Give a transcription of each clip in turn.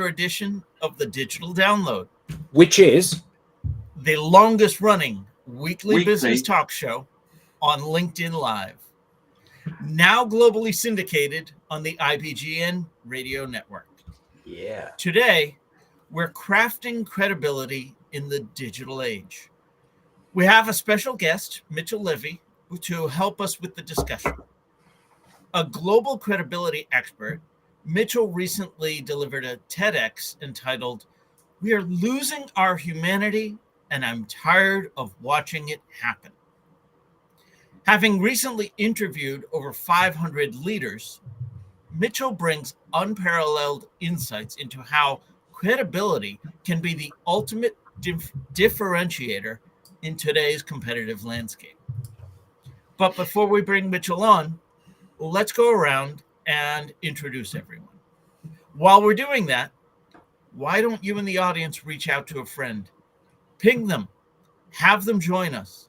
edition of the Digital Download, which is the longest running weekly business Weekly. talk show on LinkedIn Live, now globally syndicated on the IBGN radio network. Yeah. Today, we're crafting credibility in the digital age. We have a special guest, Mitchell Levy, to help us with the discussion. A global credibility expert, Mitchell recently delivered a TEDx entitled, "We Are Losing Our Humanity, and I'm Tired of Watching It Happen." Having recently interviewed over 500 leaders, Mitchell brings unparalleled insights into how credibility can be the ultimate differentiator in today's competitive landscape. But before we bring Mitchell on, let's go around and introduce everyone. While we're doing that, why don't you in the audience reach out to a friend, ping them, have them join us.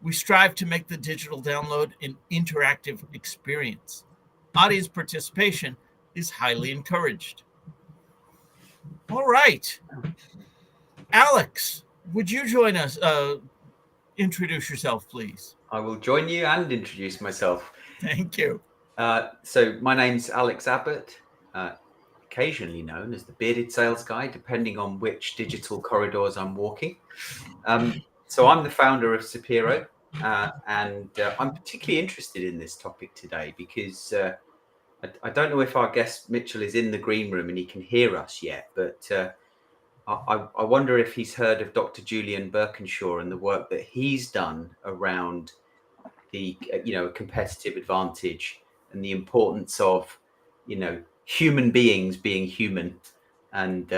We strive to make the digital download an interactive experience. Audience participation is highly encouraged. All right. Alex, would you join us? Introduce yourself, please. I will join you and introduce myself. Thank you. So my name's Alex Abbott, occasionally known as the bearded sales guy, depending on which digital corridors I'm walking. So I'm the founder of Sapiro, and I'm particularly interested in this topic today because I don't know if our guest Mitchell is in the green room and he can hear us yet, but I wonder if he's heard of Dr. Julian Birkinshaw and the work that he's done around the competitive advantage and the importance of human beings being human and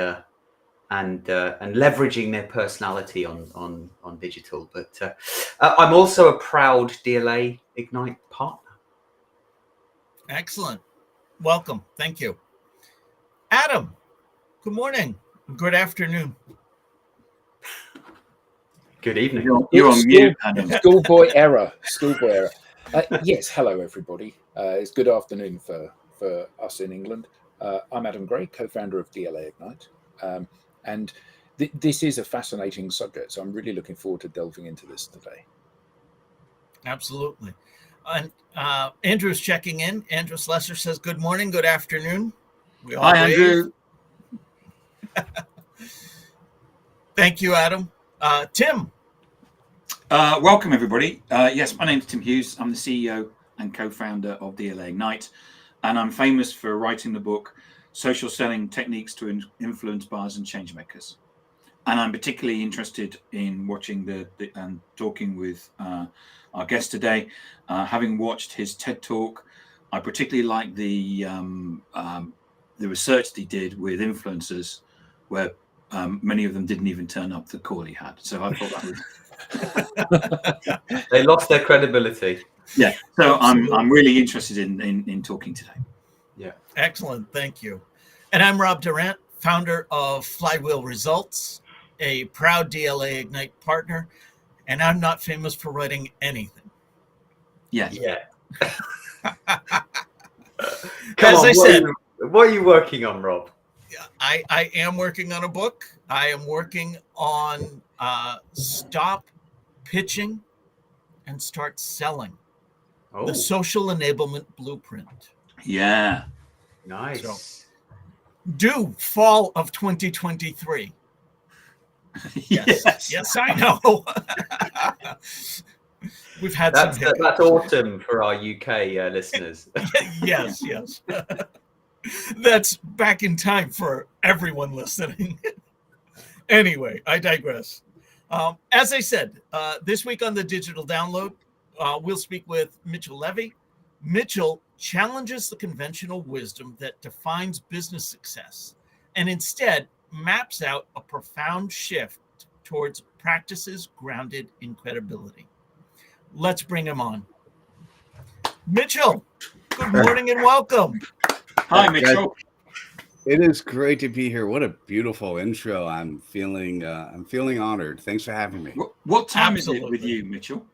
leveraging their personality on digital. But I'm also a proud DLA Ignite partner. Excellent. Welcome. Thank you. Adam, good morning. Good afternoon. Good evening. You're on mute, Adam. Schoolboy error. Yes, hello everybody. It's good afternoon for us in England. I'm Adam Gray, co-founder of DLA Ignite. And this is a fascinating subject, so I'm really looking forward to delving into this today. Absolutely. And Andrew's checking in. Andrew Slesser says, good morning, good afternoon. Hi, Andrew. Thank you, Adam. Tim. Welcome, everybody. Yes, my name's Tim Hughes. I'm the CEO and co-founder of DLA Ignite, and I'm famous for writing the book Social Selling Techniques to Influence Buyers and Changemakers. And I'm particularly interested in watching and talking with our guest today. Having watched his TED Talk, I particularly like the research that he did with influencers, where many of them didn't even turn up to the call he had. So I thought that was they lost their credibility. Yeah. So I'm really interested in talking today. Yeah. Excellent. Thank you. And I'm Rob Durant, founder of Flywheel Results, a proud DLA Ignite partner, and I'm not famous for writing anything. Yes. Yeah. As I said, what are you working on, Rob? I am working on a book. I am working on Stop Pitching and Start Selling. Oh. The Social Enablement Blueprint. Yeah. Nice. So, due fall of 2023. Yes, I know. We've had that's autumn for our UK listeners. Yes. That's back in time for everyone listening. Anyway, I digress. As I said, this week on the Digital Download, we'll speak with Mitchell Levy. Mitchell challenges the conventional wisdom that defines business success and instead maps out a profound shift towards practices grounded in credibility. Let's bring him on. Mitchell, good morning and welcome. Hi, Mitchell. It is great to be here. What a beautiful intro. I'm feeling honored. Thanks for having me. What time Absolutely. is it with you, Mitchell?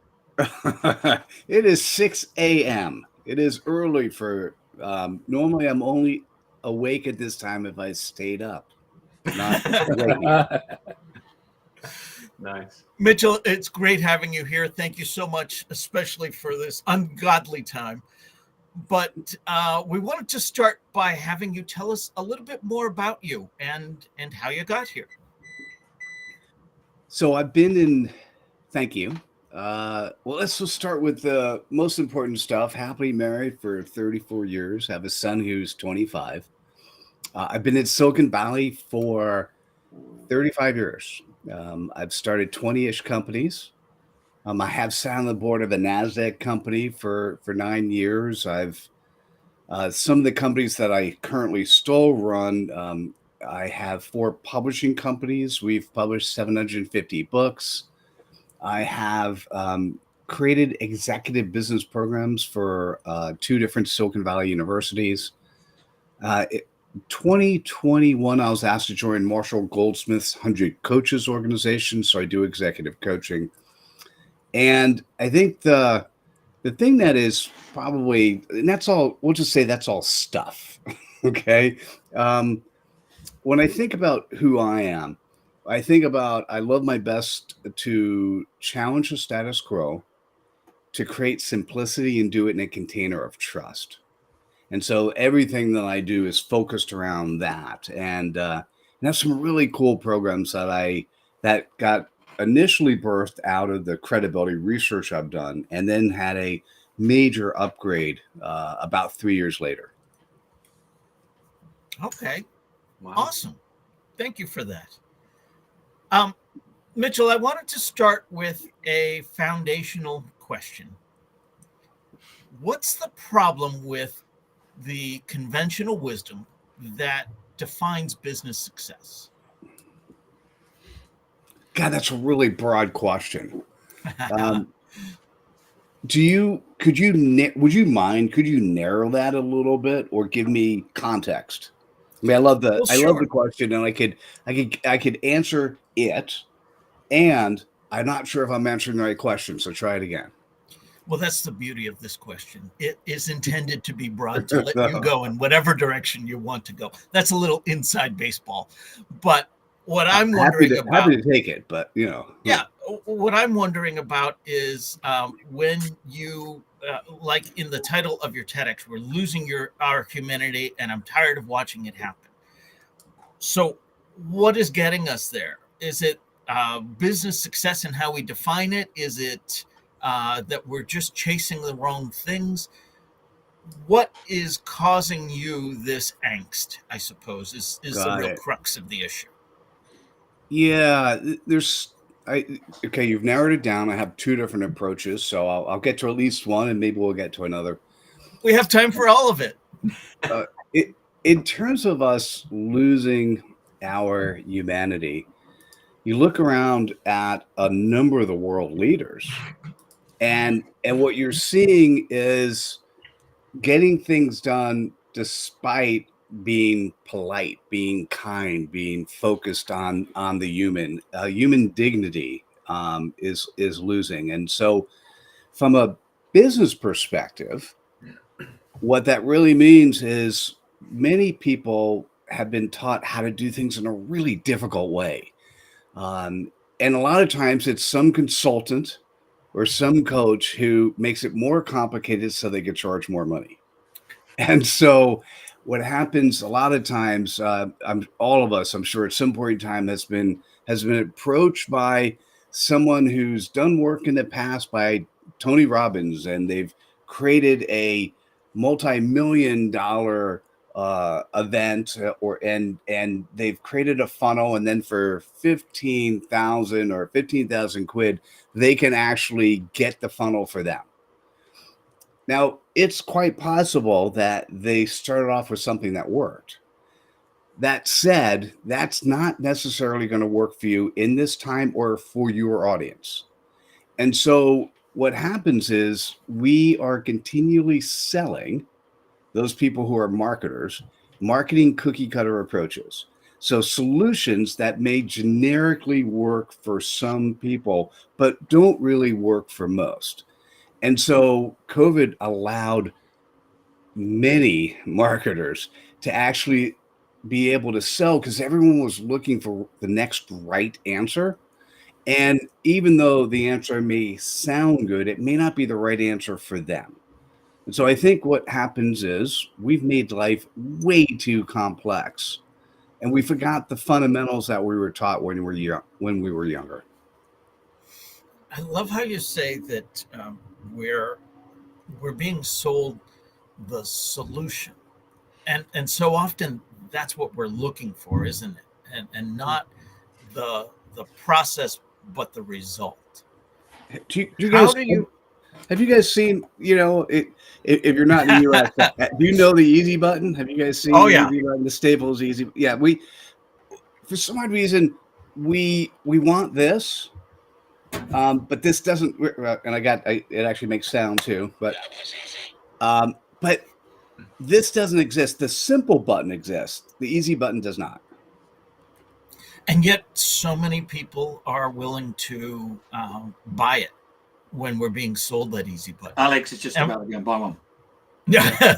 It is 6 a.m. It is early for normally I'm only awake at this time if I stayed up. not right here. Nice. Mitchell, it's great having you here. Thank you so much, especially for this ungodly time. But we wanted to start by having you tell us a little bit more about you and how you got here. So I've been in. Thank you. Well, let's just start with the most important stuff. Happily married for 34 years. Have a son who's 25. I've been in Silicon Valley for 35 years. I've started 20-ish companies. I have sat on the board of a NASDAQ company for 9 years. I've some of the companies that I currently still run. I have 4 publishing companies. We've published 750 books. I have created executive business programs for 2 different Silicon Valley universities. 2021, I was asked to join Marshall Goldsmith's 100 Coaches organization, so I do executive coaching. And I think the thing that is probably, and that's all, we'll just say that's all stuff, okay? When I think about who I am, I think about I love my best to challenge the status quo, to create simplicity and do it in a container of trust. And so everything that I do is focused around that. And have some really cool programs that got initially birthed out of the credibility research I've done, and then had a major upgrade about 3 years later. Okay. Wow. Awesome. Thank you for that. Mitchell, I wanted to start with a foundational question. What's the problem with the conventional wisdom that defines business success? God, that's a really broad question. Would you narrow that a little bit or give me context? I mean, I love the question, and I could answer it, and I'm not sure if I'm answering the right question, so try it again. Well, that's the beauty of this question. It is intended to be broad to let you go in whatever direction you want to go. That's a little inside baseball. But what I'm wondering about... Happy to take it, but, you know. Yeah, what I'm wondering about is when you, like in the title of your TEDx, we're losing our humanity, and I'm tired of watching it happen. So what is getting us there? Is it business success and how we define it? Is it that we're just chasing the wrong things? What is causing you this angst, I suppose, is the real crux of the issue. Yeah, okay, you've narrowed it down. I have 2 different approaches, so I'll get to at least one, and maybe we'll get to another. We have time for all of it. In terms of us losing our humanity, you look around at a number of the world leaders, and what you're seeing is getting things done despite being polite, being kind, being focused on the human dignity is losing. And so from a business perspective, what that really means is many people have been taught how to do things in a really difficult way. And a lot of times it's some consultant or some coach who makes it more complicated so they can charge more money. And so what happens a lot of times, all of us, I'm sure at some point in time has been approached by someone who's done work in the past by Tony Robbins, and they've created a multi-million-dollar event, and they've created a funnel, and then for 15,000 or 15,000 quid, they can actually get the funnel for them. Now, it's quite possible that they started off with something that worked. That said, that's not necessarily going to work for you in this time or for your audience. And so what happens is we are continually selling those people who are marketers, marketing cookie cutter approaches. So solutions that may generically work for some people, but don't really work for most. And so COVID allowed many marketers to actually be able to sell because everyone was looking for the next right answer. And even though the answer may sound good, it may not be the right answer for them. And so I think what happens is we've made life way too complex, and we forgot the fundamentals that we were taught when we were younger. I love how you say that we're being sold the solution, and so often that's what we're looking for, isn't it? And not the process, but the result. Do you How guys do you? have you guys seen? If you're not in the U.S., do you know the easy button? Have you guys seen Oh, the yeah. easy button? The Staples easy. Yeah, we for some odd reason we want this, but this doesn't. And it actually makes sound too, but this doesn't exist. The simple button exists. The easy button does not. And yet, so many people are willing to buy it when we're being sold that easy button. Alex is just about to go and buy one. Yeah.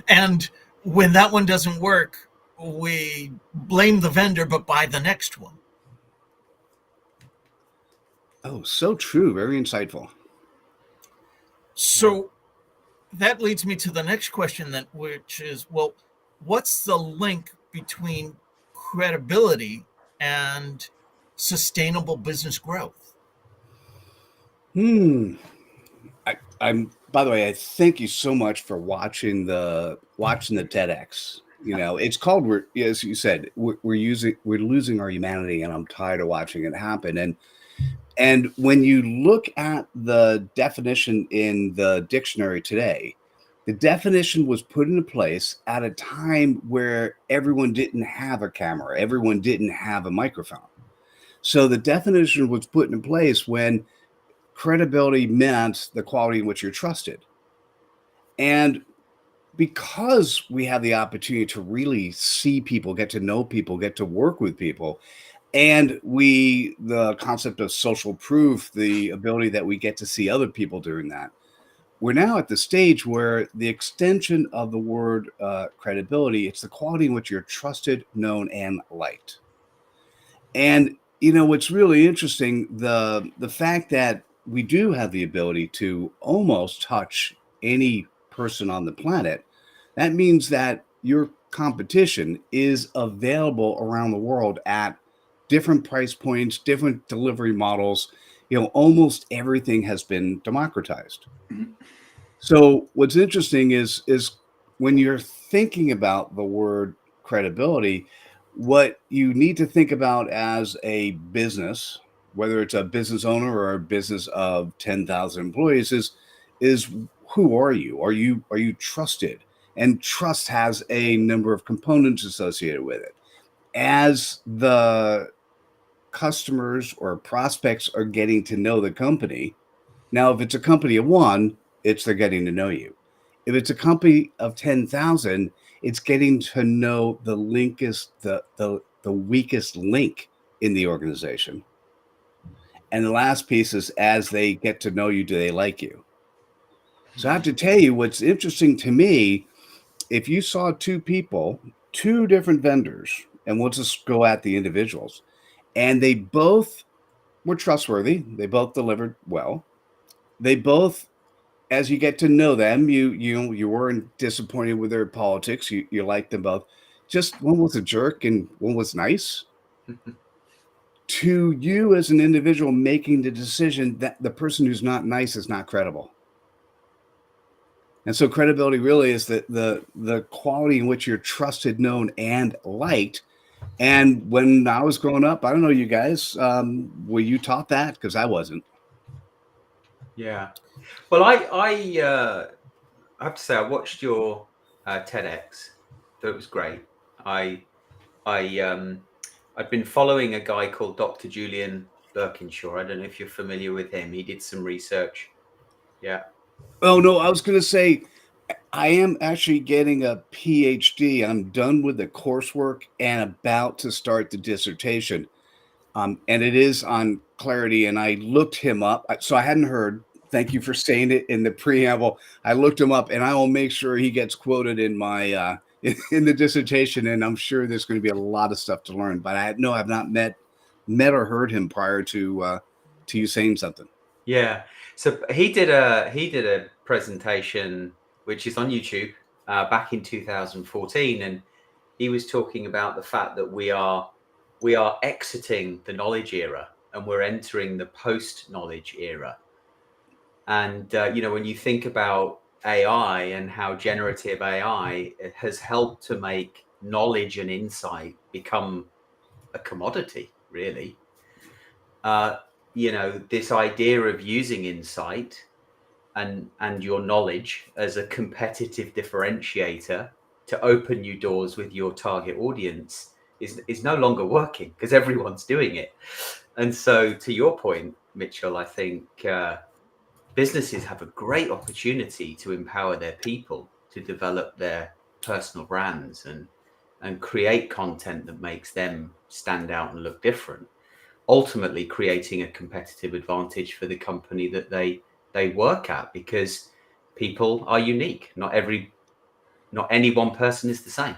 And when that one doesn't work, we blame the vendor, but buy the next one. Oh, so true. Very insightful. So that leads me to the next question, then, which is, well, what's the link between credibility and sustainable business growth? I'm by the way, I thank you so much for watching the TEDx. It's called as you said, we're losing our humanity, and I'm tired of watching it happen. And when you look at the definition in the dictionary today, the definition was put into place at a time where everyone didn't have a camera, everyone didn't have a microphone. So the definition was put in place when credibility meant the quality in which you're trusted. And because we have the opportunity to really see people, get to know people, get to work with people, and the concept of social proof, the ability that we get to see other people doing that, we're now at the stage where the extension of the word credibility, it's the quality in which you're trusted, known, and liked. And what's really interesting, the fact that we do have the ability to almost touch any person on the planet, that means that your competition is available around the world at different price points, different delivery models. Almost everything has been democratized. So what's interesting is when you're thinking about the word credibility, what you need to think about as a business, whether it's a business owner or a business of 10,000 employees, is who are you? Are you trusted? And trust has a number of components associated with it. As the customers or prospects are getting to know the company, now if it's a company of one, they're getting to know you. If it's a company of 10,000, it's getting to know the weakest link in the organization. And the last piece is, as they get to know you, do they like you? So I have to tell you, what's interesting to me, if you saw two different vendors, and we'll just go at the individuals, and they both were trustworthy, they both delivered well, they both, as you get to know them, you weren't disappointed with their politics. You liked them both. Just one was a jerk and one was nice. To you as an individual making the decision that the person who's not nice is not credible. And so credibility really is the quality in which you're trusted, known, and liked. And when I was growing up, I don't know, you guys, were you taught that? Because I wasn't. Yeah. Well, I have to say, I watched your TEDx. Thought it was great. I'd been following a guy called Dr. Julian Birkinshaw. I don't know if you're familiar with him. He did some research. Yeah. Oh no, I was going to say, I am actually getting a PhD. I'm done with the coursework and about to start the dissertation. And it is on clarity. And I looked him up. So I hadn't heard. Thank you for saying it in the preamble. I looked him up, and I will make sure he gets quoted in my in the dissertation, and I'm sure there's going to be a lot of stuff to learn. But I've not met or heard him prior to you saying something. Yeah. So he did a presentation which is on YouTube back in 2014, and he was talking about the fact that we are exiting the knowledge era and we're entering the post-knowledge era. And when you think about AI and how generative AI has helped to make knowledge and insight become a commodity, really. This idea of using insight and your knowledge as a competitive differentiator to open new doors with your target audience is no longer working because everyone's doing it. And so, to your point, Mitchell, I think businesses have a great opportunity to empower their people to develop their personal brands and create content that makes them stand out and look different, ultimately creating a competitive advantage for the company that they work at, because people are unique. Not any one person is the same.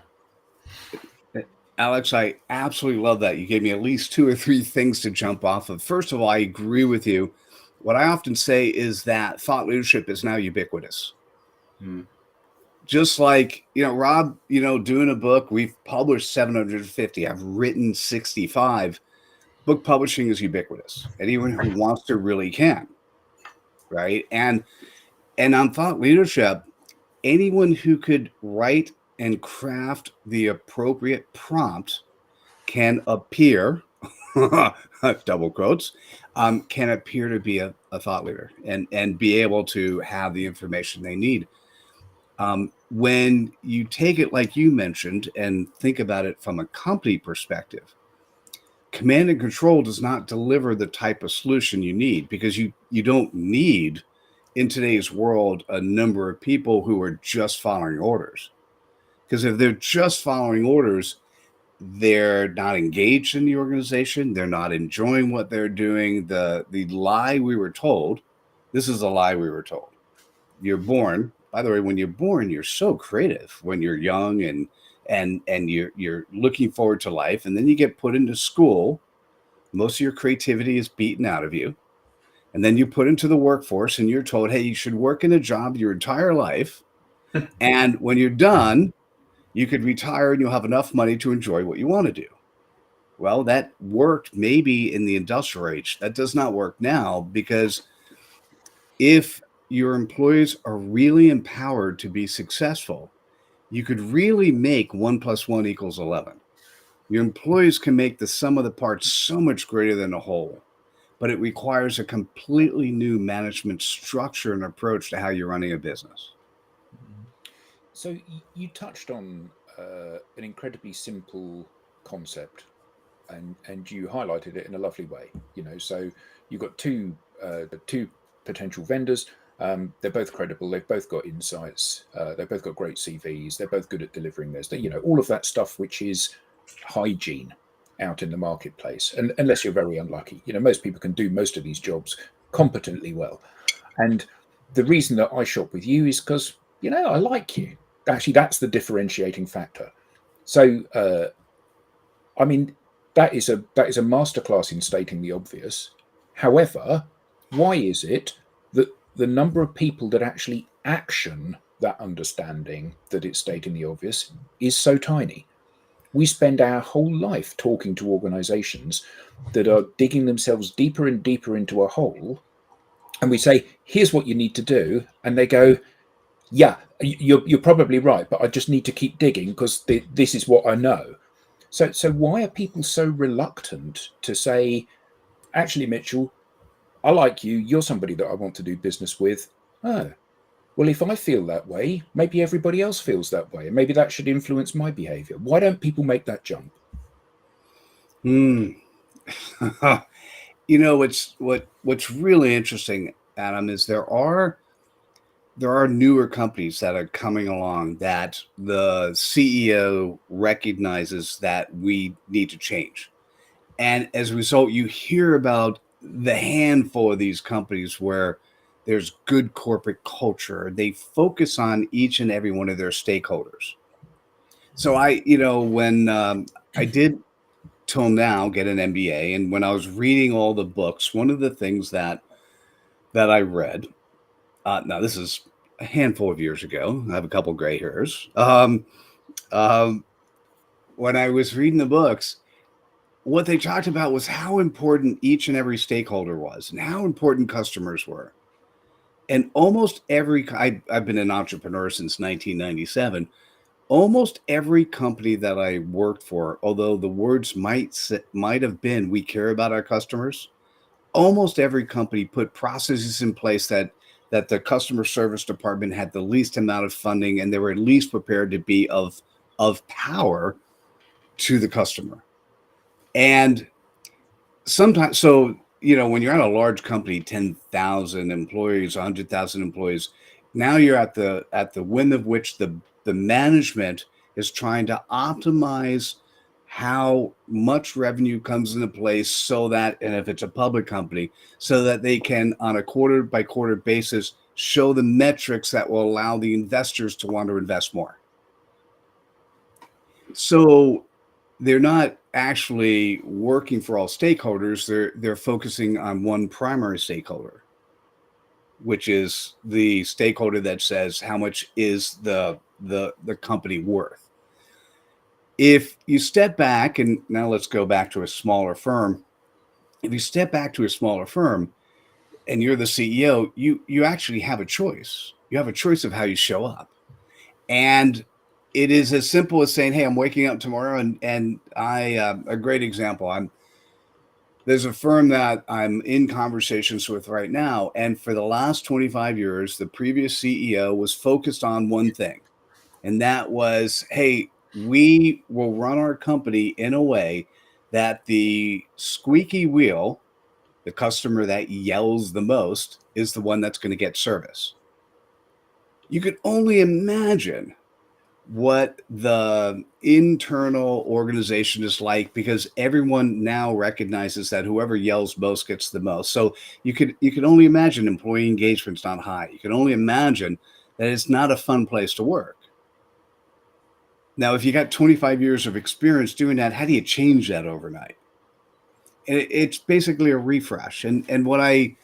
Alex, I absolutely love that. You gave me at least 2 or 3 things to jump off of. First of all, I agree with you. What I often say is that thought leadership is now ubiquitous. Just like, Rob, doing a book, we've published 750. I've written 65. Book publishing is ubiquitous. Anyone who wants to really can, right? And on thought leadership, anyone who could write and craft the appropriate prompt can appear, double quotes, can appear to be a thought leader and be able to have the information they need. When you take it like you mentioned and think about it from a company perspective, command and control does not deliver the type of solution you need, because you don't need, in today's world, a number of people who are just following orders. Because if they're just following orders, they're not engaged in the organization. They're not enjoying what they're doing. The lie we were told, this is a lie we were told. You're born, by the way, when you're born, you're so creative when you're young and you're looking forward to life. And then you get put into school. Most of your creativity is beaten out of you. And then you put into the workforce and you're told, hey, you should work in a job your entire life. And when you're done, you could retire and you'll have enough money to enjoy what you want to do. Well, that worked maybe in the industrial age. That does not work now, because if your employees are really empowered to be successful, you could really make 1 + 1 = 11. Your employees can make the sum of the parts so much greater than the whole, but it requires a completely new management structure and approach to how you're running a business. So you touched on an incredibly simple concept, and you highlighted it in a lovely way. So you've got two potential vendors. They're both credible. They've both got insights. They've both got great CVs. They're both good at delivering this. All of that stuff, which is hygiene out in the marketplace. And unless you're very unlucky, most people can do most of these jobs competently well. And the reason that I shop with you is because I like you. Actually, that's the differentiating factor. So, I mean, that is a masterclass in stating the obvious. However, why is it that the number of people that actually action that understanding that it's stating the obvious is so tiny? We spend our whole life talking to organizations that are digging themselves deeper and deeper into a hole, and we say, here's what you need to do, and they go, yeah, you're probably right, but I just need to keep digging because this is what I know. So why are people so reluctant to say, actually, Mitchell, I like you. You're somebody that I want to do business with. Oh, well, if I feel that way, maybe everybody else feels that way, and maybe that should influence my behavior. Why don't people make that jump? What's really interesting, Adam, is there are newer companies that are coming along that the CEO recognizes that we need to change. And as a result, you hear about the handful of these companies where there's good corporate culture. They focus on each and every one of their stakeholders. So when I did till now get an MBA, and when I was reading all the books, one of the things that I read, now this is a handful of years ago. I have a couple gray hairs. When I was reading the books, what they talked about was how important each and every stakeholder was, and how important customers were. And almost I've been an entrepreneur since 1997. Almost every company that I worked for, although the words might have been, "We care about our customers," almost every company put processes in place that the customer service department had the least amount of funding, and they were at least prepared to be of power to the customer. And sometimes, so when you're at a large company, 10,000 employees, 100,000 employees, now you're at the whim of which the management is trying to optimize how much revenue comes into place, so that, and if it's a public company, so that they can, on a quarter by quarter basis, show the metrics that will allow the investors to want to invest more. So they're not actually working for all stakeholders. They're focusing on one primary stakeholder, which is the stakeholder that says, how much is the company worth? If you step back, and now let's go back to a smaller firm. If you step back to a smaller firm and you're the CEO, you actually have a choice. You have a choice of how you show up. And it is as simple as saying, "Hey, I'm waking up tomorrow," and I a great example. There's a firm that I'm in conversations with right now, and for the last 25 years, the previous CEO was focused on one thing, and that was, "Hey, we will run our company in a way that the squeaky wheel, the customer that yells the most, is the one that's going to get service." You could only imagine what the internal organization is like, because everyone now recognizes that whoever yells most gets the most. So you could only imagine employee engagement's not high. You can only imagine that it's not a fun place to work. Now, if you got 25 years of experience doing that, how do you change that overnight? And it's basically a refresh. And what I'd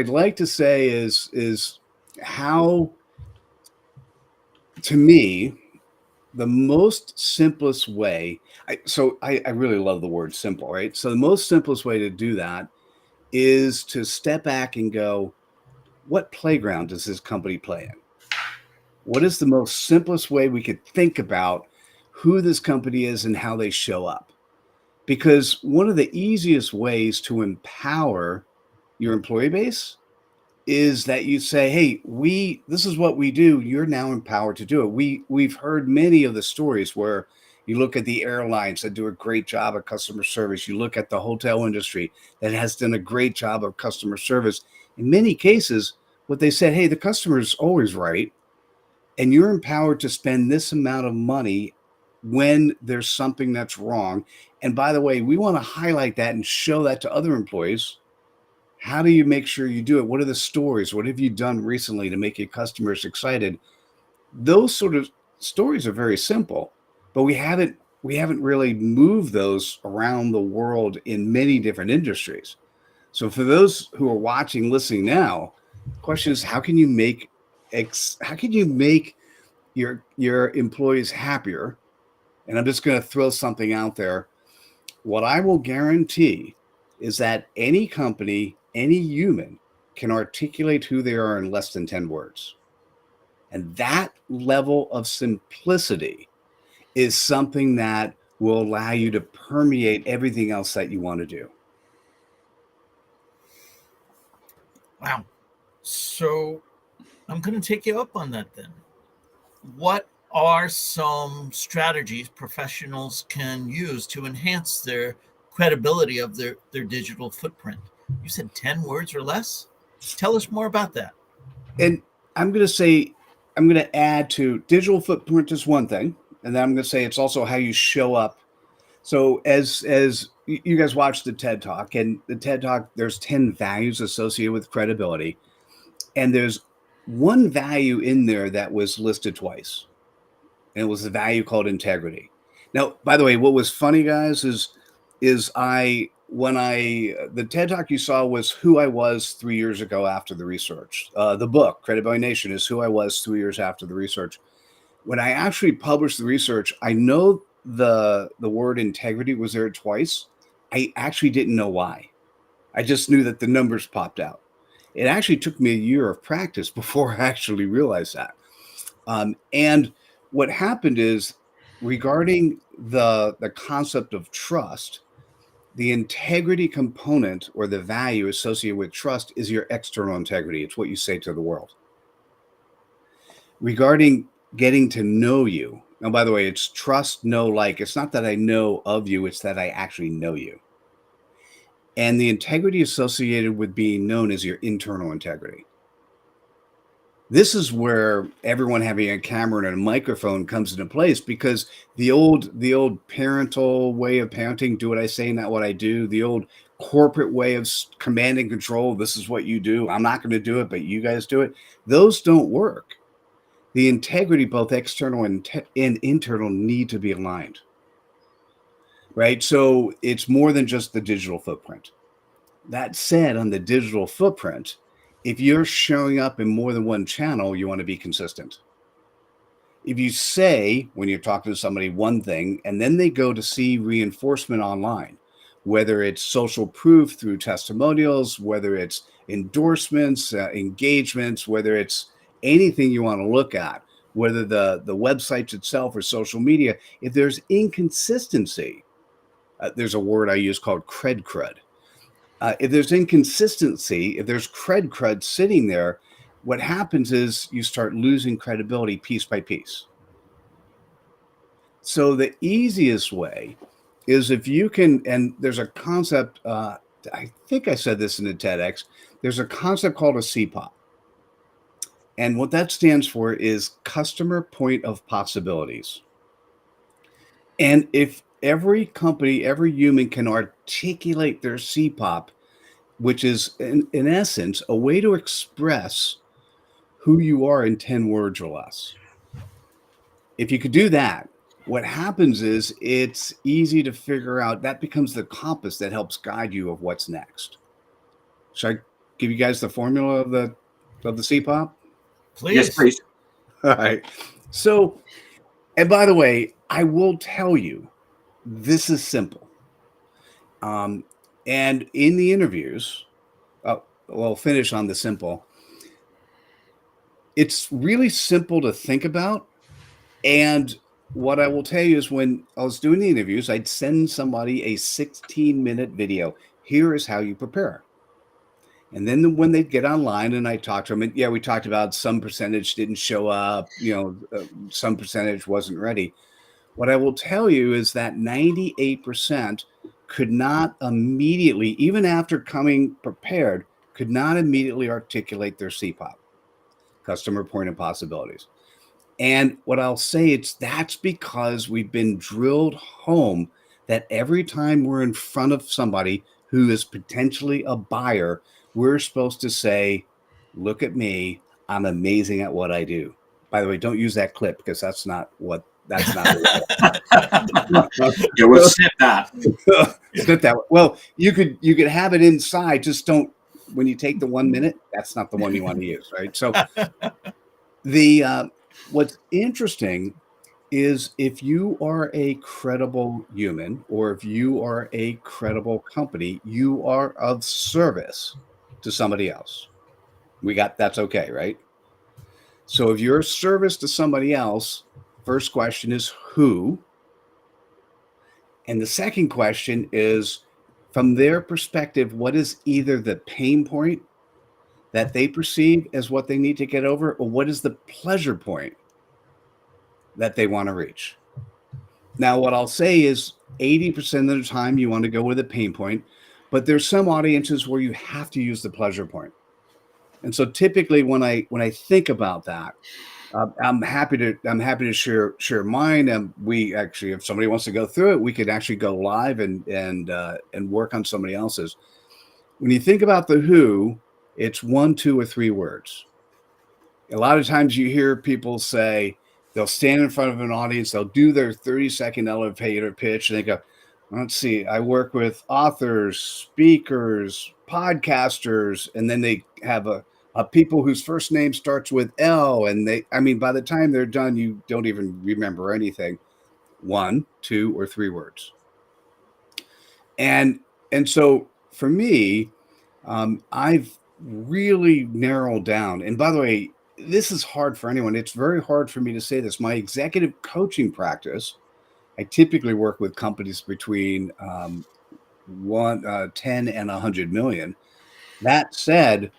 like to say is how, to me, the most simplest way, I really love the word simple, right? So the most simplest way to do that is to step back and go, what playground does this company play in? What is the most simplest way we could think about who this company is and how they show up? Because one of the easiest ways to empower your employee base is that you say, "Hey, this is what we do. You're now empowered to do it." We've heard many of the stories where you look at the airlines that do a great job of customer service. You look at the hotel industry that has done a great job of customer service. In many cases, what they said, "Hey, the customer is always right, and you're empowered to spend this amount of money when there's something that's wrong. And by the way, we want to highlight that and show that to other employees. How do you make sure you do it? What are the stories? What have you done recently to make your customers excited?" Those sort of stories are very simple, but we haven't really moved those around the world in many different industries. So for those who are watching, listening now, the question is, how can you make your employees happier? And I'm just going to throw something out there. What I will guarantee is that any company, any human can articulate who they are in less than 10 words. And that level of simplicity is something that will allow you to permeate everything else that you want to do. Wow. So I'm going to take you up on that then. What are some strategies professionals can use to enhance their credibility of their digital footprint? You said 10 words or less? Tell us more about that. And I'm going to add to digital footprint is one thing. And then I'm going to say it's also how you show up. So as you guys watch the TED Talk, and the TED Talk, there's 10 values associated with credibility. And there's one value in there that was listed twice. and it was the value called integrity. Now, by the way, what was funny, guys, is the TED Talk you saw was who I was 3 years ago after the research. The book, Credibility Nation, is who I was 3 years after the research. When I actually published the research, I know the word integrity was there twice. I actually didn't know why. I just knew that the numbers popped out. It actually took me a year of practice before I actually realized that. And what happened is, regarding the concept of trust, the integrity component or the value associated with trust is your external integrity. It's what you say to the world. Regarding getting to know you, now, by the way, it's trust, know, like. It's not that I know of you, it's that I actually know you. And the integrity associated with being known is your internal integrity. This is where everyone having a camera and a microphone comes into place, because the old parental way of parenting, do what I say, not what I do, the old corporate way of command and control, this is what you do, I'm not going to do it, but you guys do it, those don't work. The integrity, both external and internal, need to be aligned, right? So it's more than just the digital footprint. That said, on the digital footprint, if you're showing up in more than one channel, you want to be consistent. If you say, when you're talking to somebody, one thing, and then they go to see reinforcement online, whether it's social proof through testimonials, whether it's endorsements, engagements, whether it's anything you want to look at, whether the websites itself or social media, if there's inconsistency, there's a word I use called crud. If there's inconsistency, if there's crud sitting there, what happens is you start losing credibility piece by piece. So the easiest way is if you can, and there's a concept, I think I said this in the TEDx, there's a concept called a CPOP. And what that stands for is customer point of possibilities. And if every company, every human can articulate their CPOP, which is in essence a way to express who you are in 10 words or less. If you could do that, what happens is it's easy to figure out. That becomes the compass that helps guide you of what's next. Should I give you guys the formula of the CPOP? Please. Yes, please. All right. So, and by the way, I will tell you, this is simple. And in the interviews, we'll finish on the simple. It's really simple to think about. And what I will tell you is, when I was doing the interviews, I'd send somebody a 16-minute video. Here is how you prepare. And then when they'd get online and I talked to them, and yeah, we talked about some percentage didn't show up, some percentage wasn't ready. What I will tell you is that 98% could not immediately, even after coming prepared, could not immediately articulate their CPOP, customer point of possibilities. And what I'll say, that's because we've been drilled home that every time we're in front of somebody who is potentially a buyer, we're supposed to say, look at me, I'm amazing at what I do. By the way, don't use that clip, because that's not. Yeah, we'll snip that. Snip that. Well, you could have it inside. Just don't, when you take the 1 minute, that's not the one you want to use, right? So what's interesting is, if you are a credible human, or if you are a credible company, you are of service to somebody else. That's okay, right? So if you're a service to somebody else, first question is who? And the second question is, from their perspective, what is either the pain point that they perceive as what they need to get over, or what is the pleasure point that they want to reach? Now, what I'll say is 80% of the time you want to go with a pain point, but there's some audiences where you have to use the pleasure point. And so typically when I think about that, I'm happy to share mine. And we actually, if somebody wants to go through it, we could actually go live and work on somebody else's. When you think about the who, it's 1, 2, or 3 words. A lot of times you hear people say, They'll stand in front of an audience. They'll do their 30-second elevator pitch, and they go, let's see, I work with authors, speakers, podcasters, and then they have a people whose first name starts with L, and by the time they're done, you don't even remember anything. 1, 2, or 3 words. And so for me, I've really narrowed down. And by the way, this is hard for anyone. It's very hard for me to say this. My executive coaching practice, I typically work with companies between 10 and 100 million. That said,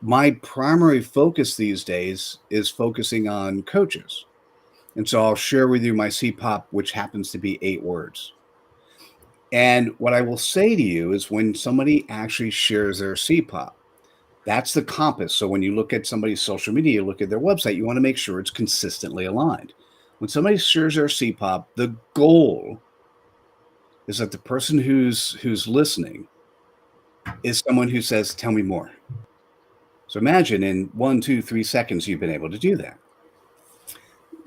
my primary focus these days is focusing on coaches. And so I'll share with you my CPOP, which happens to be 8 words. And what I will say to you is when somebody actually shares their CPOP, that's the compass. So when you look at somebody's social media, you look at their website, you want to make sure it's consistently aligned. When somebody shares their CPOP, the goal is that the person who's listening is someone who says, tell me more. So imagine in 1, 2, 3 seconds, you've been able to do that.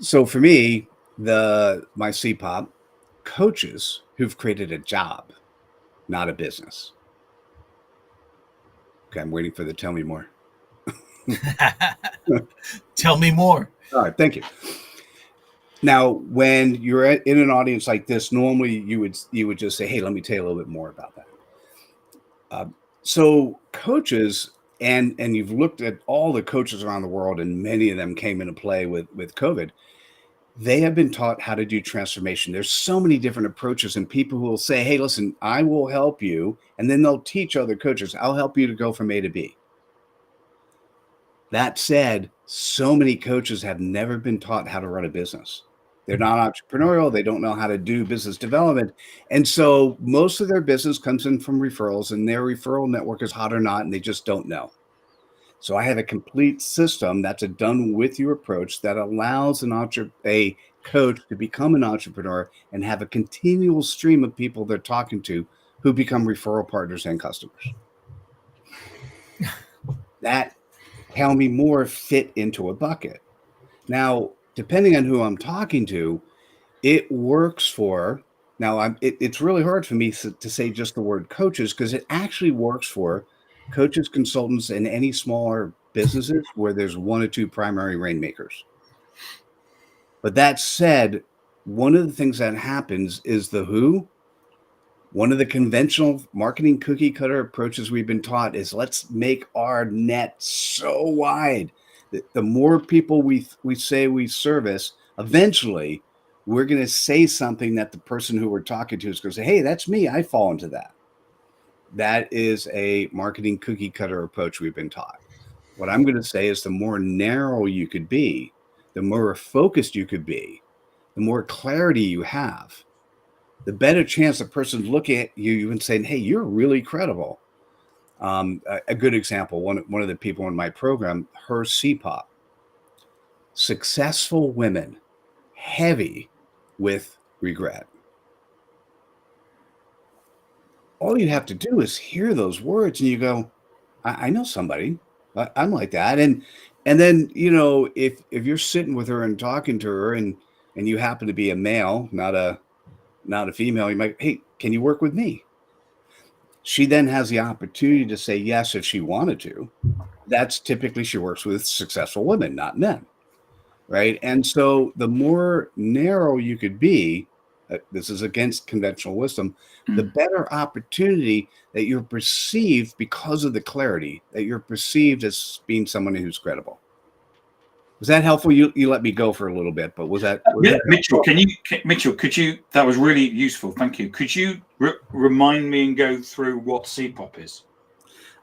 So for me, my CPOP, coaches who've created a job, not a business. Okay, I'm waiting for the tell me more. Tell me more. All right, thank you. Now, when you're in an audience like this, normally you would just say, hey, let me tell you a little bit more about that. So coaches, and you've looked at all the coaches around the world, and many of them came into play with COVID. They have been taught how to do transformation. There's so many different approaches, and people who will say, hey, listen, I will help you. And then they'll teach other coaches, I'll help you to go from A to B. That said, so many coaches have never been taught how to run a business. They're not entrepreneurial. They don't know how to do business development. And so most of their business comes in from referrals, and their referral network is hot or not, and they just don't know. So I have a complete system that's a done with you approach that allows a coach to become an entrepreneur and have a continual stream of people they're talking to who become referral partners and customers. That tell me more fit into a bucket. Now, depending on who I'm talking to, it works for, now it's really hard for me to say just the word coaches, because it actually works for coaches, consultants, and any smaller businesses where there's 1 or 2 primary rainmakers. But that said, one of the things that happens is the who. One of the conventional marketing cookie cutter approaches we've been taught is let's make our net so wide that the more people we say we service, eventually we're going to say something that the person who we're talking to is going to say, hey, that's me. I fall into that. That is a marketing cookie cutter approach we've been taught. What I'm going to say is the more narrow you could be, the more focused you could be, the more clarity you have, the better chance the person's looking at you and saying, hey, you're really credible. A good example, one of the people in my program, her CPOP, successful women, heavy with regret. All you have to do is hear those words and you go, I know somebody. I'm like that. And then, if you're sitting with her and talking to her and you happen to be a male, not a female, you might, hey, can you work with me? She then has the opportunity to say yes if she wanted to. That's typically she works with successful women, not men. Right. And so the more narrow you could be, this is against conventional wisdom, the better opportunity that you're perceived because of the clarity that you're perceived as being someone who's credible. Was that helpful? You let me go for a little bit, but was that Mitchell? Mitchell, could you? That was really useful. Thank you. Could you remind me and go through what CPOP is?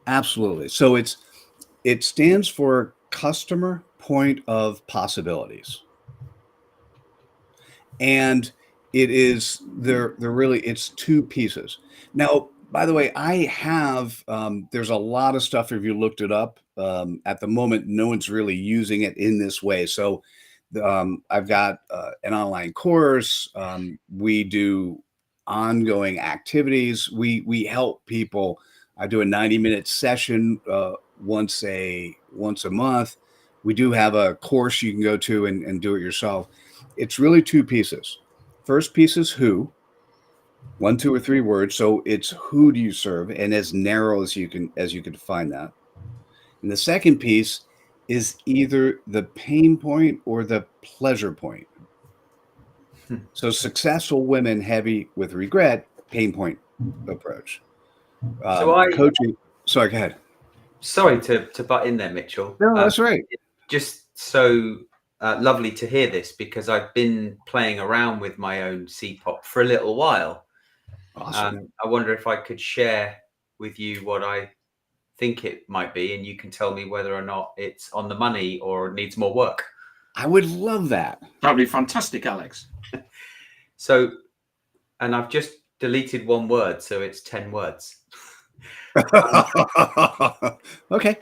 Absolutely. So it stands for Customer Point of Possibilities, and it is they're really it's 2 pieces. Now, by the way, I have there's a lot of stuff. If you looked it up, at the moment, no one's really using it in this way. So I've got an online course. We do ongoing activities. We help people. I do a 90-minute session once a month. We do have a course you can go to and do it yourself. It's really 2 pieces. First piece is who, 1, 2, or 3 words. So it's who do you serve, and as narrow as you can define that. And the second piece is either the pain point or the pleasure point. So successful women, heavy with regret, pain point approach. Coaching. Sorry, go ahead. Sorry to butt in there, Mitchell. No, that's right. Just so lovely to hear this, because I've been playing around with my own CPOP for a little while. Awesome. I wonder if I could share with you what I think it might be, and you can tell me whether or not it's on the money or needs more work. I would love that. That'd be fantastic, Alex. So, and I've just deleted 1 word, so it's 10 words. Okay.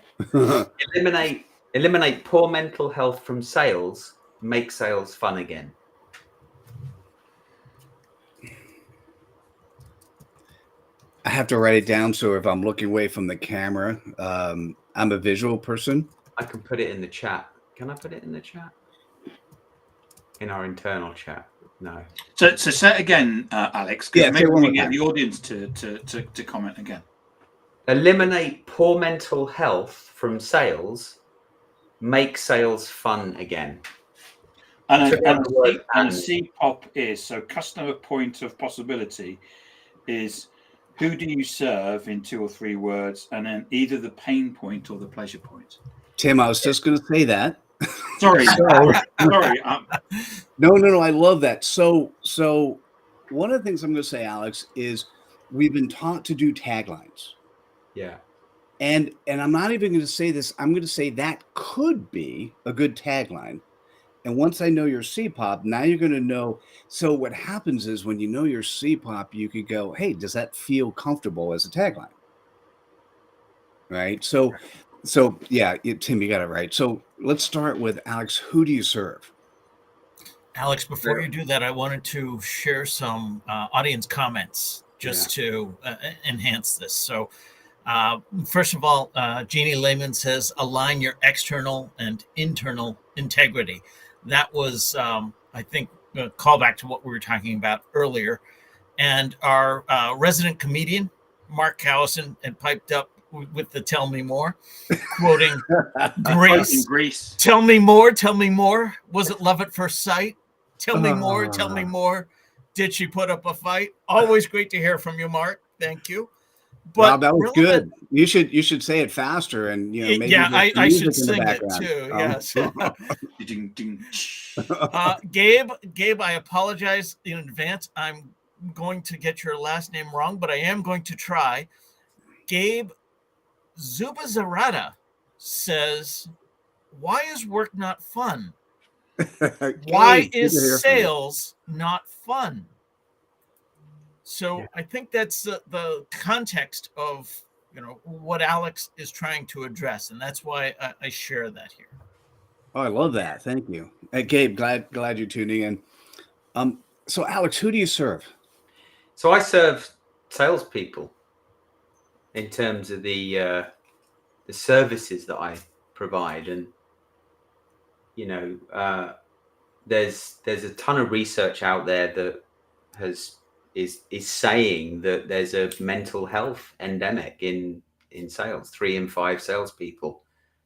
Eliminate poor mental health from sales. Make sales fun again. I have to write it down, so if I'm looking away from the camera, I'm a visual person. I can put it in the chat. Can I put it in the chat? In our internal chat? No. So say it again, Alex, because maybe we can get the audience to comment again. Eliminate poor mental health from sales. Make sales fun again. And CPOP is, so customer point of possibility is, who do you serve in 2 or 3 words, and then either the pain point or the pleasure point. Tim, I was just going to say that. Sorry. Sorry. No. I love that. So one of the things I'm going to say, Alex, is we've been taught to do taglines. Yeah. And I'm not even going to say this. I'm going to say that could be a good tagline. And once I know your CPOP, now you're going to know. So what happens is when you know your CPOP, you could go, hey, does that feel comfortable as a tagline? Right. So yeah, Tim, you got it right. So let's start with Alex. Who do you serve? Alex, before you do that, I wanted to share some audience comments just to enhance this. So first of all, Jeannie Lehman says, align your external and internal integrity. That was, I think, a callback to what we were talking about earlier. And our resident comedian, Mark Cowison, had piped up with the Tell Me More, quoting Grease. Tell me more. Was it love at first sight? Tell me more. Did she put up a fight? Always great to hear from you, Mark. Thank you. But wow, that was good. You should say it faster, and maybe I should sing it too. Yes. Gabe, I apologize in advance. I'm going to get your last name wrong, but I am going to try. Gabe Zubazarada says, "Why is work not fun? Why is sales not fun?" So I think that's the context of what Alex is trying to address, and that's why I share that here. Oh, I love that. Thank you, Gabe. Glad you're tuning in. So Alex, who do you serve? So I serve salespeople in terms of the services that I provide, and there's a ton of research out there that is saying that there's a mental health endemic in sales. 3 in 5 salespeople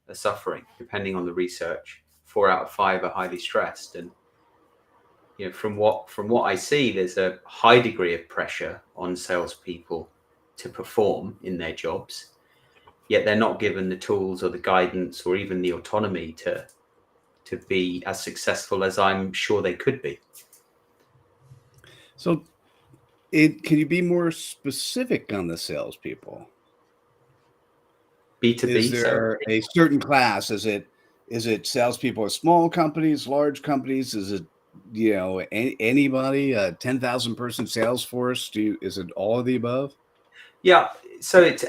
are suffering, depending on the research. 4 out of 5 are highly stressed, and from what I see, there's a high degree of pressure on salespeople to perform in their jobs, yet they're not given the tools or the guidance or even the autonomy to be as successful as I'm sure they could be. So can you be more specific on the salespeople? B2B. Is there a certain class? Is it salespeople at small companies, large companies? Is it anybody? A 10,000 person sales force? Is it all of the above? Yeah. So it's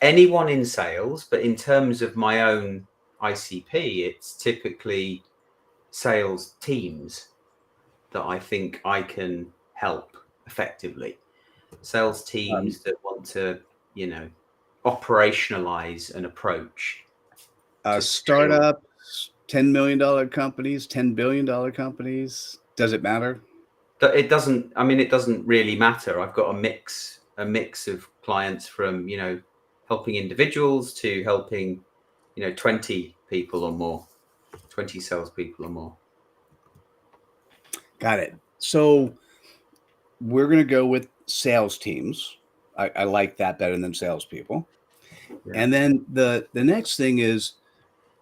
anyone in sales, but in terms of my own ICP, it's typically sales teams that I think I can help effectively. Sales teams that want to, operationalize an approach. A startup, $10 million companies, $10 billion companies? Does it matter? It doesn't. I mean, it doesn't really matter. I've got a mix of clients from, helping individuals to helping, 20 people or more, 20 salespeople or more. Got it. So we're going to go with sales teams. I like that better than salespeople. Yeah. And then the next thing is,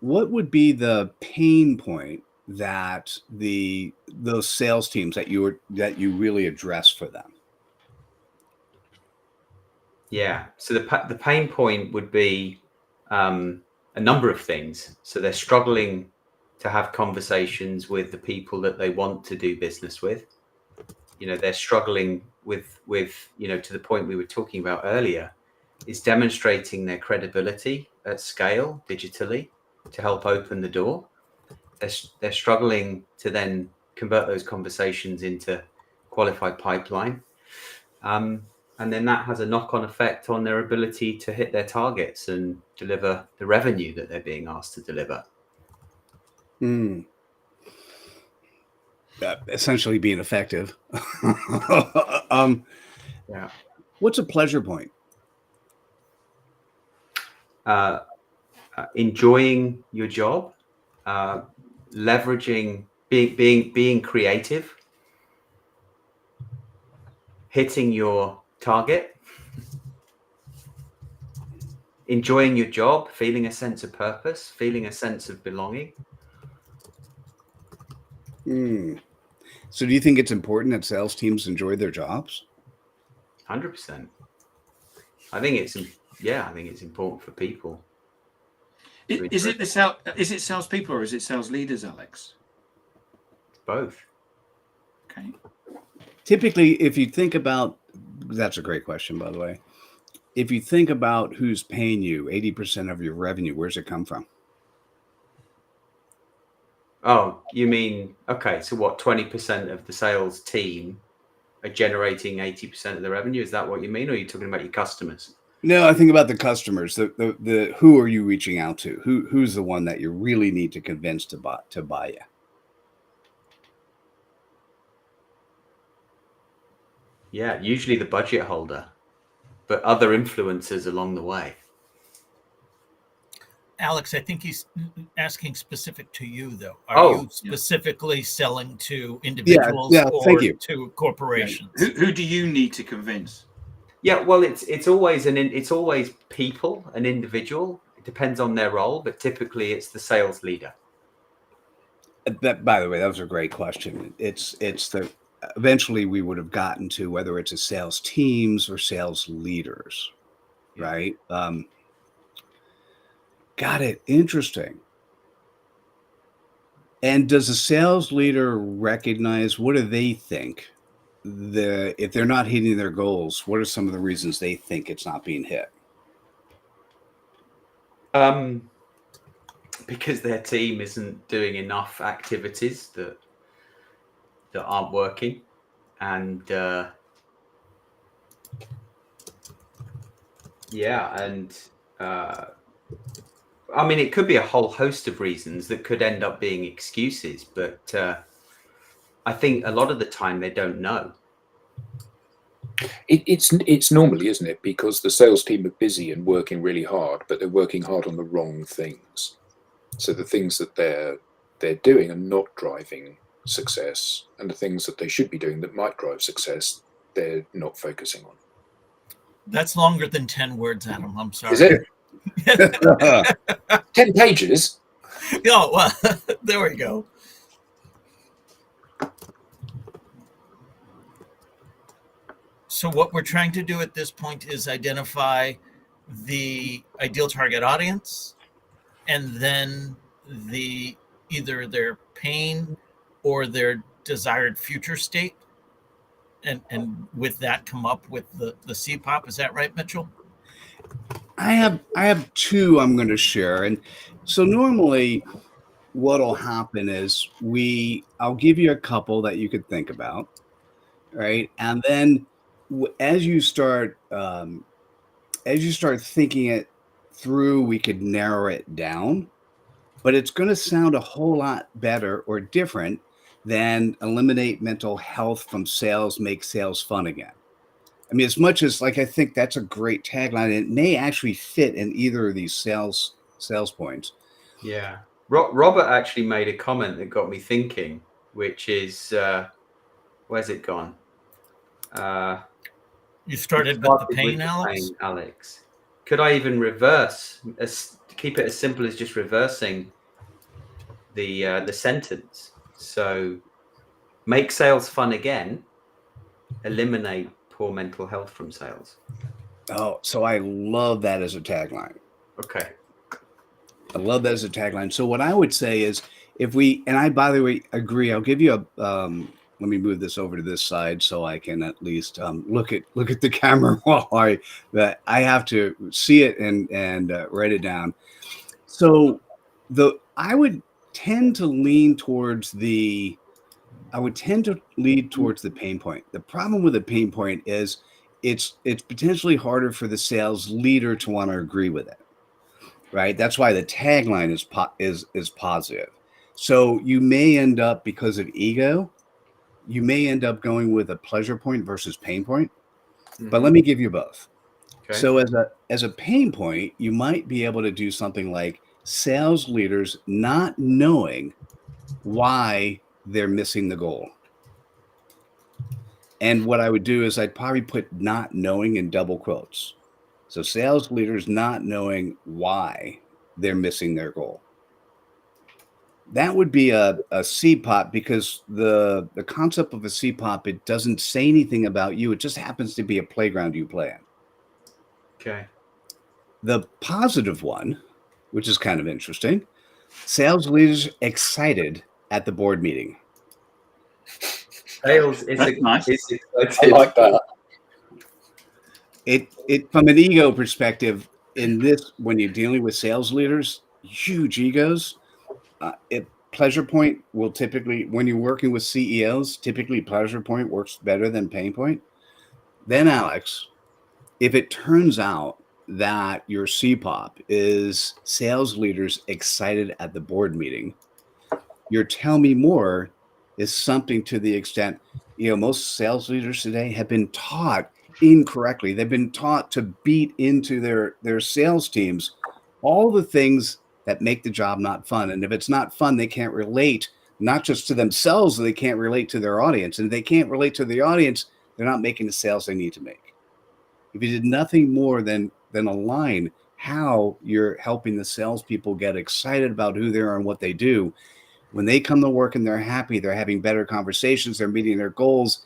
what would be the pain point that those sales teams that you really address for them? Yeah. So the pain point would be a number of things. So they're struggling to have conversations with the people that they want to do business with. They're struggling with to the point we were talking about earlier, is demonstrating their credibility at scale digitally to help open the door. They're struggling to then convert those conversations into qualified pipeline. And then that has a knock-on effect on their ability to hit their targets and deliver the revenue that they're being asked to deliver. Essentially being effective. Yeah. What's a pleasure point? Enjoying your job, leveraging, being creative, hitting your target, enjoying your job, feeling a sense of purpose, feeling a sense of belonging. So do you think it's important that sales teams enjoy their jobs? 100%. I think it's important for people. Is it salespeople or is it sales leaders, Alex? It's both. Okay. Typically, if you think about, that's a great question, by the way. If you think about who's paying you 80% of your revenue, where's it come from? Oh, you mean, okay, so what, 20% of the sales team are generating 80% of the revenue? Is that what you mean? Or are you talking about your customers? No, I think about the customers. The who are you reaching out to? Who's the one that you really need to convince to buy you? Yeah, usually the budget holder, but other influencers along the way. Alex, I think he's asking specific to you, though. Are you specifically selling to individuals or thank you. to corporations? Yeah. Who do you need to convince? Yeah, well, it's always people, an individual. It depends on their role, but typically it's the sales leader. That, by the way, that was a great question. It's eventually we would have gotten to whether it's a sales teams or sales leaders, right? Got it. Interesting. And does a sales leader recognize, what do they think? If they're not hitting their goals, what are some of the reasons they think it's not being hit? Because their team isn't doing enough activities that aren't working, and I mean, it could be a whole host of reasons that could end up being excuses, but I think a lot of the time they don't know. It's normally, isn't it? Because the sales team are busy and working really hard, but they're working hard on the wrong things. So the things that they're doing are not driving success, and the things that they should be doing that might drive success, they're not focusing on. That's longer than 10 words, Adam. I'm sorry. Is it? 10 pages? Oh, well, there we go. So what we're trying to do at this point is identify the ideal target audience, and then either their pain or their desired future state, and with that come up with the CPOP. Is that right, Mitchell? I have two I'm going to share. And so normally what'll happen is I'll give you a couple that you could think about, right? And then as you start thinking it through, we could narrow it down. but it's going to sound a whole lot better or different than eliminate mental health from sales, make sales fun again. I mean, as much as like, I think that's a great tagline. It may actually fit in either of these sales points. Yeah. Robert actually made a comment that got me thinking, which is, where's it gone? You started with the pain, Alex? Alex. Could I even keep it as simple as just reversing the sentence? So, make sales fun again, eliminate poor mental health from sales. Oh, so I love that as a tagline. Okay. I love that as a tagline. So what I would say is and I, by the way, agree, I'll give you let me move this over to this side so I can at least look at the camera while I have to see it and write it down. So I would tend to lean towards the pain point. The problem with the pain point is it's potentially harder for the sales leader to want to agree with it. Right? That's why the tagline is positive. So you may end up, because of ego, you may end up going with a pleasure point versus pain point. Mm-hmm. But let me give you both. Okay. So as a pain point, you might be able to do something like sales leaders not knowing why they're missing the goal. And what I would do is I'd probably put not knowing in double quotes. So sales leaders not knowing why they're missing their goal. That would be a CPOP, because the concept of a CPOP, it doesn't say anything about you. It just happens to be a playground you play in. Okay. The positive one, which is kind of interesting, sales leaders excited at the board meeting. Sales is nice. I like that. It from an ego perspective, in this, when you're dealing with sales leaders, huge egos, pleasure point will typically, when you're working with CEOs, typically pleasure point works better than pain point. Then, Alex, if it turns out that your CPOP is sales leaders excited at the board meeting, your tell me more is something to the extent, most sales leaders today have been taught incorrectly. They've been taught to beat into their sales teams all the things that make the job not fun. And if it's not fun, they can't relate, not just to themselves, they can't relate to their audience. And if they can't relate to the audience, they're not making the sales they need to make. If you did nothing more than align how you're helping the salespeople get excited about who they are and what they do, when they come to work and they're happy, they're having better conversations, they're meeting their goals,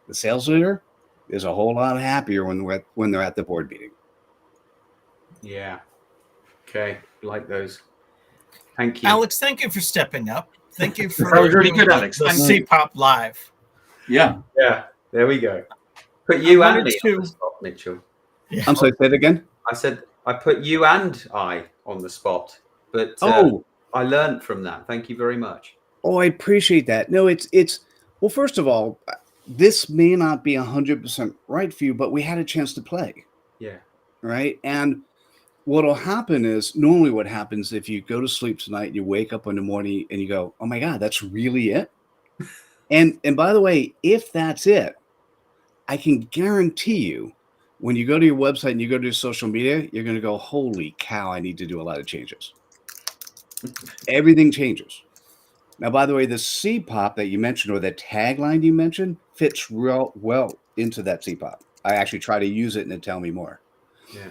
the sales leader is a whole lot happier when they're at the board meeting. Yeah. Okay. Like those. Thank you. Alex, thank you for stepping up. Thank you for that was really good, Alex. the CPOP live. Yeah. Yeah. There we go. Put you and me on the spot, Mitchell. Yeah. I'm sorry, say it again. I said I put you and I on the spot, but I learned from that. Thank you very much. Oh, I appreciate that. No, it's well, first of all, this may not be 100% right for you, but we had a chance to play. Yeah. Right. And what'll happen is, normally what happens if you go to sleep tonight, you wake up in the morning and you go, oh my God, that's really it. And by the way, if that's it, I can guarantee you, when you go to your website and you go to social media, you're going to go, holy cow, I need to do a lot of changes. Everything changes. Now, by the way, the CPOP that you mentioned, or the tagline you mentioned, fits real well into that CPOP. I actually try to use it in the Tell Me More. Yeah.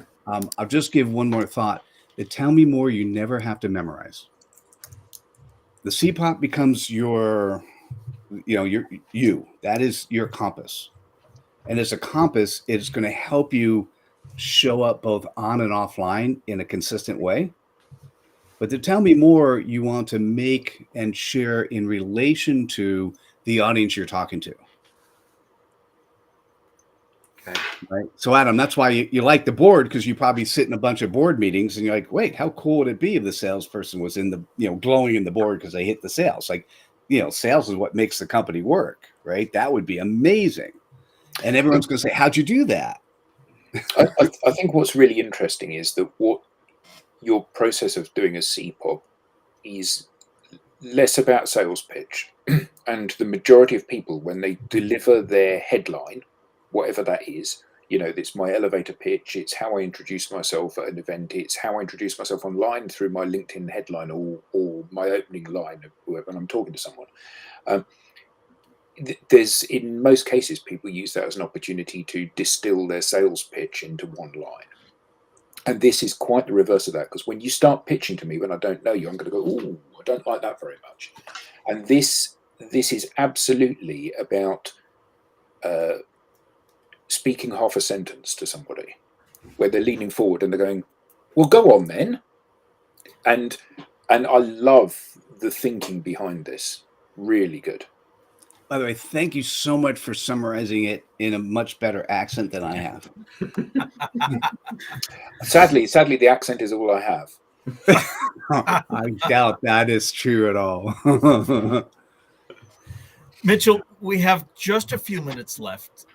I'll just give one more thought. The Tell Me More, you never have to memorize. The CPOP becomes your that is your compass. And as a compass, it's going to help you show up both on and offline in a consistent way. But to Tell Me More, you want to make and share in relation to the audience you're talking to. Okay. Right. So, Adam, that's why you like the board, because you probably sit in a bunch of board meetings and you're like, wait, how cool would it be if the salesperson was in the, glowing in the board because they hit the sales? Like, sales is what makes the company work, right? That would be amazing. And everyone's going to say, how'd you do that? I think what's really interesting is that what your process of doing a CPOP is less about sales pitch. And the majority of people, when they deliver their headline, whatever that is, it's my elevator pitch, it's how I introduce myself at an event, it's how I introduce myself online through my LinkedIn headline or my opening line of when I'm talking to someone. There's, in most cases, people use that as an opportunity to distill their sales pitch into one line. And this is quite the reverse of that, because when you start pitching to me when I don't know you, I'm going to go, "Oh, I don't like that very much." And this is absolutely about speaking half a sentence to somebody, where they're leaning forward and they're going, "Well, go on then." And I love the thinking behind this. Really good. By the way, thank you so much for summarizing it in a much better accent than I have. Sadly, the accent is all I have. I doubt that is true at all. Mitchell, we have just a few minutes left.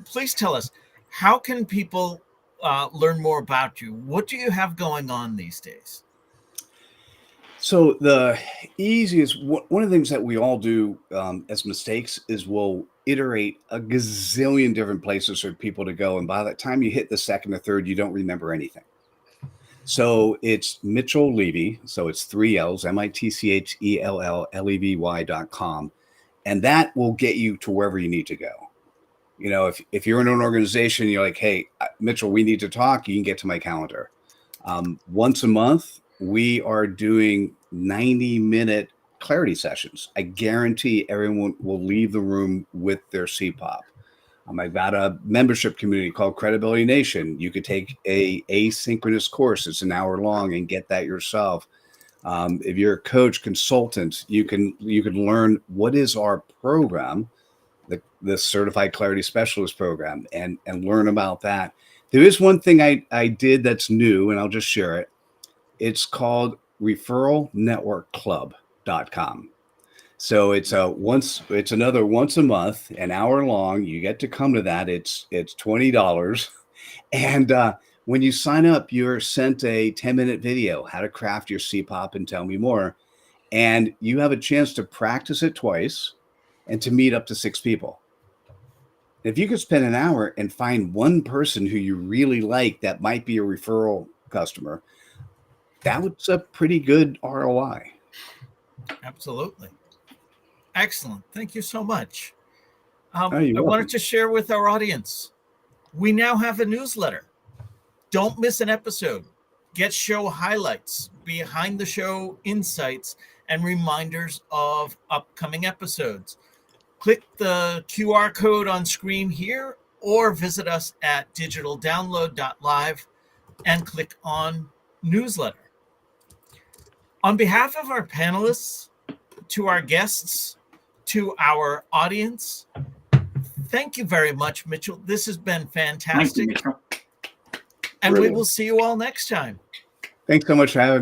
Please tell us, how can people learn more about you? What do you have going on these days? So the easiest, one of the things that we all do as mistakes is we'll iterate a gazillion different places for people to go. And by the time you hit the second or third, you don't remember anything. So it's Mitchell Levy. So it's 3 L's, MITCHELLLEVY.com. And that will get you to wherever you need to go. If you're in an organization, you're like, "Hey, Mitchell, we need to talk," you can get to my calendar. Once a month, we are doing 90-minute clarity sessions. I guarantee everyone will leave the room with their CPOP. I've got a membership community called Credibility Nation. You could take a asynchronous course. It's an hour long and get that yourself. If you're a coach, consultant, you can learn what is our program, the Certified Clarity Specialist program, and learn about that. There is one thing I did that's new, and I'll just share it. It's called referralnetworkclub.com. So it's another once a month, an hour long. You get to come to that. It's $20. And when you sign up, you're sent a 10-minute video, how to craft your CPOP and tell me more. And you have a chance to practice it twice and to meet up to 6 people. If you could spend an hour and find one person who you really like that might be a referral customer, that was a pretty good ROI. Absolutely. Excellent. Thank you so much. you're I welcome. wanted to share with our audience, we now have a newsletter. Don't miss an episode. Get show highlights, behind the show insights, and reminders of upcoming episodes. Click the QR code on screen here or visit us at digitaldownload.live and click on newsletter. On behalf of our panelists, to our guests, to our audience, thank you very much, Mitchell. This has been fantastic. Thank you, Mitchell. And Brilliant. we will see you all next time. Thanks so much for having me.